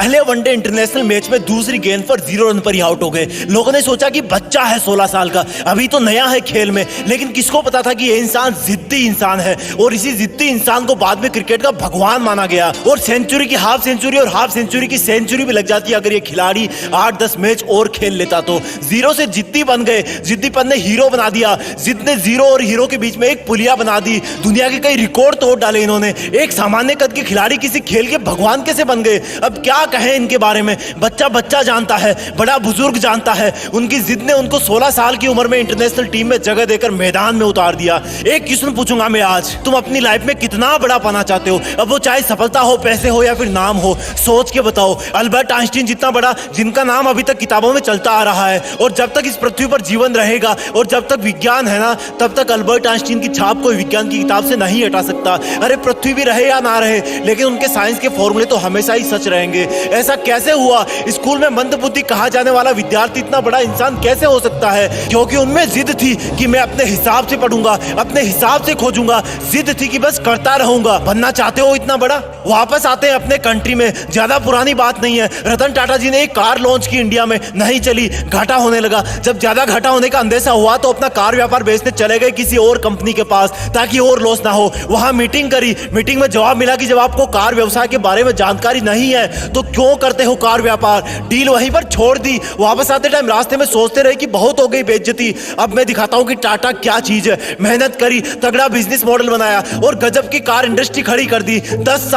पहले one day international match में दूसरी गेंद पर 0 रन पर ही आउट हो गए। लोगों ने सोचा कि बच्चा है 16 साल का, अभी तो नया है खेल में, लेकिन किसको पता था कि ये इंसान जिद्दी इंसान है और इसी जिद्दी इंसान को बाद में क्रिकेट का भगवान माना गया। और सेंचुरी की हाफ सेंचुरी और हाफ सेंचुरी की सेंचुरी भी लग जाती अगर ये खिलाड़ी 8-10 मैच और खेल लेता तो। जीरो से जिद्दी बन गए, जिद्दीपन ने हीरो बना दिया, जिद ने जीरो और हीरो के बीच में एक पुलिया बना दी। दुनिया के कई रिकॉर्ड तोड़ डाले इन्होंने। एक सामान्य कद के खिलाड़ी किसी खेल के भगवान कैसे बन गए? अब क्या कहें इनके बारे में। बच्चा बच्चा जानता है, बड़ा बुजुर्ग जानता है। उनकी जिद ने उनको 16 साल की उम्र में इंटरनेशनल टीम में जगह देकर मैदान में उतार दिया। एक क्वेश्चन पूछूंगा मैं आज, तुम अपनी लाइफ में कितना बड़ा पाना चाहते हो? अब वो चाहे सफलता हो, पैसे हो या फिर नाम हो, सोच के बताओ। अल्बर्ट आइंस्टीन जितना बड़ा, जिनका नाम अभी तक किताबों में चलता आ रहा है, और जब तक इस पृथ्वी पर जीवन रहेगा और जब तक विज्ञान है ना, तब तक अल्बर्ट आइंस्टीन की छाप कोई विज्ञान की किताब से नहीं हटा सकता। अरे पृथ्वी भी रहे या ना रहे, लेकिन उनके साइंस के फॉर्मूले तो हमेशा ही सच रहेंगे। ऐसा कैसे हुआ? स्कूल में मंदबुद्धि कहा जाने वाला विद्यार्थी इतना बड़ा इंसान कैसे हो सकता है? क्योंकि उनमें जिद थी कि मैं अपने हिसाब से पढ़ूंगा, अपने हिसाब से खोजूंगा। जिद थी कि बस करता रहूंगा। बनना चाहते हो इतना बड़ा? वापस आते हैं अपने कंट्री में। ज्यादा पुरानी बात नहीं है, रतन टाटा जी ने एक कार लॉन्च की इंडिया में, नहीं चली, घाटा होने लगा। जब ज्यादा घाटा होने का अंदेशा हुआ तो अपना कार व्यापार बेचने चले गए किसी और कंपनी के पास ताकि और लॉस ना हो। वहां मीटिंग करी, मीटिंग में जवाब मिला कि जब आपको कार व्यवसाय के बारे में जानकारी नहीं है तो क्यों करते हो कार व्यापार? डील वहीं पर छोड़ दी। वापस आते टाइम रास्ते में सोचते रहे कि बहुत हो गई बेइज्जती, अब मैं दिखाता हूं कि टाटा क्या चीज है। मेहनत करी, तगड़ा बिजनेस मॉडल बनाया और गजब की कार इंडस्ट्री खड़ी कर दी। 10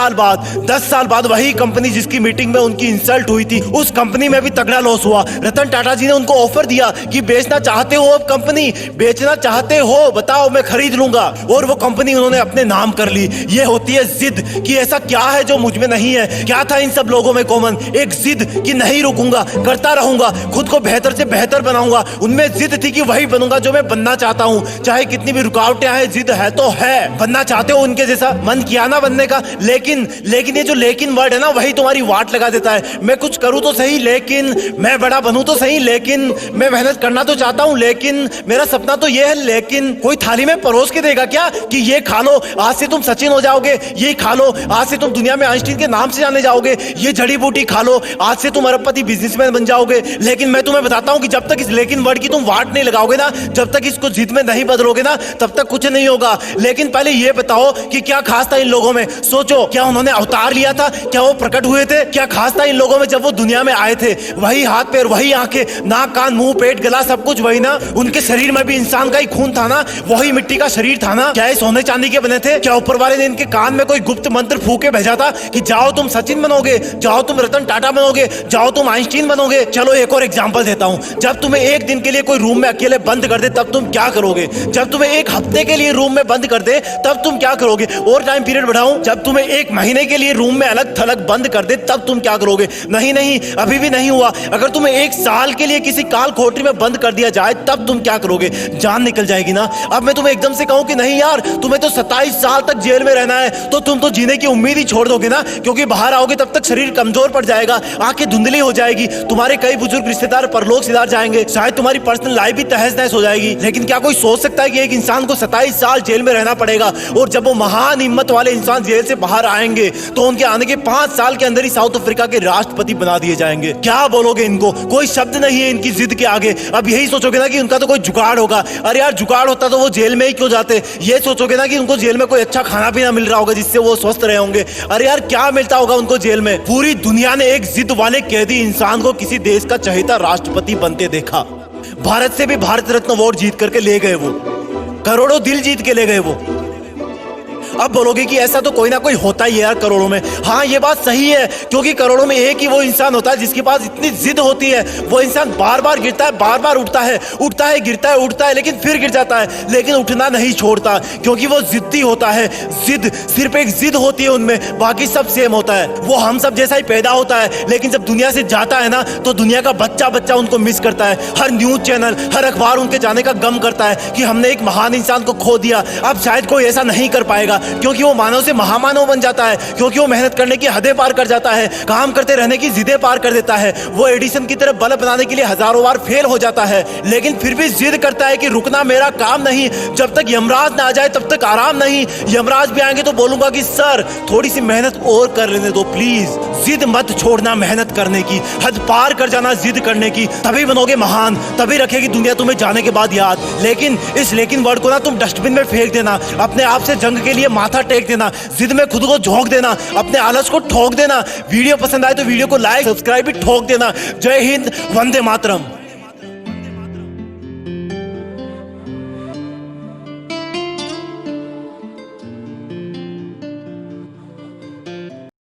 साल बाद वही कंपनी जिसकी मीटिंग में उनकी इंसल्ट हुई थी, उस कंपनी में भी तगड़ा लॉस हुआ। रतन टाटा जी ने उनको ऑफर दिया कि बेचना चाहते हो, अब कंपनी बेचना चाहते हो, बताओ मैं खरीद लूंगा। और वो कंपनी उन्होंने अपने नाम कर ली। ये होती है जिद कि ऐसा क्या है जो मुझ में नहीं है। क्या था इन सब लोगों में कॉमन? एक जिद कि नहीं रुकूंगा, करता रहूंगा, खुद को बेहतर से बेहतर बनाऊंगा। उनमें जिद थी कि वही बनूंगा जो मैं बनना चाहता हूं, चाहे कितनी भी रुकावटें आए। जिद है तो है। बनना चाहते हो उनके जैसा? मन किया ना बनने का, लेकिन ये जो लेकिन वर्ड है ना, वही तुम्हारी वाट लगा देता है। मैं कुछ करूं तो सही, लेकिन मैं बड़ा बनूं तो सही, लेकिन मैं मेहनत करना तो चाहता हूं, लेकिन मेरा सपना तो ये है, लेकिन कोई थाली में परोस के देगा क्या कि ये खा लो, आज से तुम सचिन हो जाओगे, ये खा लो, आज से तुम दुनिया में आइंस्टीन के नाम से जाने जाओगे, ये जड़ी बूटी खा लो, आज से तुम अरबपति बिजनेसमैन बन जाओगे। लेकिन मैं तुम्हें बताता हूं कि जब तक इस लेकिन वर्ड की तुम वाट नहीं लगाओगे ना, जब तक इसको जिद में नहीं बदलोगे ना, तब तक कुछ नहीं होगा। लेकिन पहले ये बताओ कि क्या खास था इन लोगों में? सोचो, क्या उन्होंने अवतार लिया था? क्या वो प्रकट हुए थे? क्या खास था इन लोगों में जब वो दुनिया में आए थे? वही हाथ पैर, वही आंखें, नाक कान मुंह पेट गला सब कुछ वही ना। उनके शरीर में भी इंसान का ही खून था ना, वही मिट्टी का शरीर था ना। क्या ये सोने चांदी के बने थे? क्या ऊपर वाले ने इनके कान में कोई गुप्त मंत्र फूके भेजा था कि जाओ तुम सचिन बनोगे, जाओ तुम रतन टाटा बनोगे, जाओ तुम आइंस्टीन बनोगे? चलो एक और एग्जांपल देता हूं। जब तुम्हें एक दिन के लिए कोई रूम में अकेले बंद कर दे तब तुम क्या करोगे? जब तुम्हें एक हफ्ते के लिए रूम में बंद कर दे तब तुम क्या करोगे? और टाइम पीरियड बढ़ाऊं, जब तुम्हें एक महीने के लिए रूम में अलग थलग बंद कर दे तब तुम क्या करोगे? नहीं, अभी भी नहीं हुआ। अगर तुम्हें 1 साल के लिए किसी काल कोठरी में बंद कर दिया जाए तब तुम क्या करोगे? जान निकल जाएगी ना। अब मैं तुम्हें एकदम से कहूं कि नहीं यार, तुम्हें तो 27 साल तक जेल में रहना है, तो तुम तो जीने की उम्मीद ही छोड़ दोगे ना, क्योंकि बाहर आओगे तब तक शरीर कमजोर पड़ जाएगा, आंखें धुंधली हो जाएगी, तुम्हारे कई बुजुर्ग रिश्तेदार परलोक सिधार जाएंगे, शायद तुम्हारी पर्सनल लाइफ भी तहस नहस हो जाएगी। लेकिन क्या कोई सोच सकता है कि एक इंसान को 27 साल जेल में रहना पड़ेगा, और जब वो महान हिम्मत वाले इंसान जेल से बाहर आएंगे तो उनके आने के 5 साल के अंदर ही साउथ अफ्रीका के राष्ट्रपति बना दिए जाएंगे? क्या बोलोगे इनको? कोई शब्द नहीं है इनकी जिद के आगे। अब यही सोचोगे ना कि उनका तो कोई जुगाड़ होगा। अरे यार, जुगाड़ होता तो वो जेल में ही क्यों जाते? ये सोचोगे ना कि उनको जेल में कोई अच्छा खाना पीना मिल रहा होगा जिससे वो स्वस्थ रहे होंगे। अरे यार, क्या मिलता होगा उनको जेल में? पूरी दुनिया ने एक जिद वाले कैदी इंसान को किसी देश का चहेता राष्ट्रपति बनते देखा। भारत से भी भारत रत्न अवार्ड जीत करके ले गए वो, करोड़ों दिल जीत के ले गए वो। अब बोलोगे कि ऐसा तो कोई ना कोई होता ही है यार करोड़ों में। हाँ, ये बात सही है, क्योंकि करोड़ों में एक ही वो इंसान होता है जिसके पास इतनी जिद होती है। वो इंसान बार बार गिरता है, बार बार उठता है, गिरता है, उठता है, लेकिन फिर गिर जाता है, लेकिन उठना नहीं छोड़ता, क्योंकि वो जिद्दी होता है। जिद, सिर्फ एक जिद होती है उनमें, बाकी सब सेम होता है। वो हम सब जैसा ही पैदा होता है, लेकिन जब दुनिया से जाता है ना, तो दुनिया का बच्चा बच्चा उनको मिस करता है। हर न्यूज चैनल, हर अखबार उनके जाने का गम करता है कि हमने एक महान इंसान को खो दिया। अब शायद कोई ऐसा नहीं कर पाएगा, क्योंकि वो मानव से महामानव बन जाता है, क्योंकि वो मेहनत करने की हदें पार कर जाता है, काम करते रहने की जिदें पार कर देता है। वो एडिसन की तरह बल्ब बनाने के लिए हजारों बार फेल हो जाता है, लेकिन फिर भी जिद करता है कि रुकना मेरा काम नहीं, जब तक यमराज ना आ जाए तब तक आराम नहीं। यमराज भी आएंगे तो बोलूंगा कि सर थोड़ी सी मेहनत और कर लेने दो प्लीज। जिद मत छोड़ना मेहनत करने की, हद पार कर जाना जिद करने की, तभी बनोगे महान, तभी रखेगी दुनिया तुम्हें जाने के बाद याद। लेकिन इस लेकिन वर्ड को ना तुम डस्टबिन में फेंक देना, अपने आप से जंग के लिए माथा टेक देना, जिद में खुद को झोंक देना, अपने आलस को ठोक देना। वीडियो पसंद आए तो वीडियो को लाइक सब्सक्राइब भी ठोक देना। जय हिंद, वंदे मातरम।